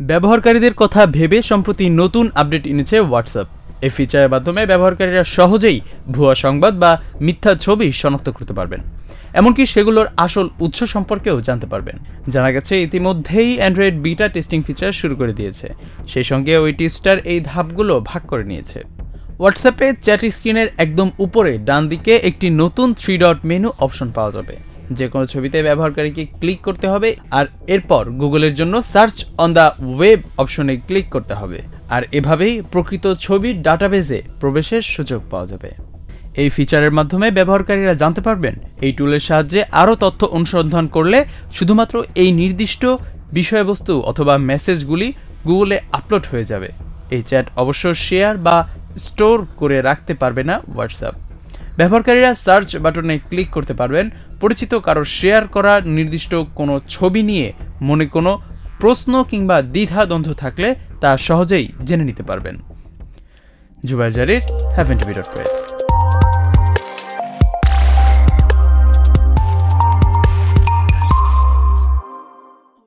ব্যবহারকারীদের কথা ভেবে সম্প্রতি নতুন আপডেট এনেছে হোয়াটসঅ্যাপ। এই ফিচারের মাধ্যমে ব্যবহারকারীরা সহজেই ভুয়া সংবাদ বা মিথ্যা ছবি শনাক্ত করতে পারবেন, এমনকি সেগুলোর আসল উৎস সম্পর্কেও জানতে পারবেন। জানা গেছে ইতিমধ্যেই অ্যান্ড্রয়েড বিটা টেস্টিং ফিচার শুরু করে দিয়েছে, সেই সঙ্গে ওই টেস্টার এই ধাপগুলো ভাগ করে নিয়েছে। হোয়াটসঅ্যাপে চ্যাট স্ক্রিনের একদম উপরে ডান দিকে একটি নতুন 3 ডট মেনু অপশন পাওয়া যাবে। যে কোনো ছবিতে ব্যবহারকারীকে ক্লিক করতে হবে আর এরপর গুগলের জন্য সার্চ অন দ্য ওয়েব অপশনে ক্লিক করতে হবে, আর এভাবেই প্রকৃত ছবির ডাটাবেজে প্রবেশের সুযোগ পাওয়া যাবে। এই ফিচারের মাধ্যমে ব্যবহারকারীরা জানতে পারবেন এই টুলের সাহায্যে আরও তথ্য অনুসন্ধান করলে শুধুমাত্র এই নির্দিষ্ট বিষয়বস্তু অথবা মেসেজগুলি গুগলে আপলোড হয়ে যাবে। এই চ্যাট অবশ্য শেয়ার বা স্টোর করে রাখতে পারবে না হোয়াটসঅ্যাপ। ব্যবহারকারীরা সার্চ বাটনে ক্লিক করতে পারবেন, পরিচিত কারো শেয়ার করা নির্দিষ্ট কোনো ছবি নিয়ে মনে কোনো প্রশ্ন কিংবা দ্বিধাদ্বন্দ্ব থাকলে তা সহজেই জেনে নিতে পারবেন। জুবাইর জারির, haventobe.press।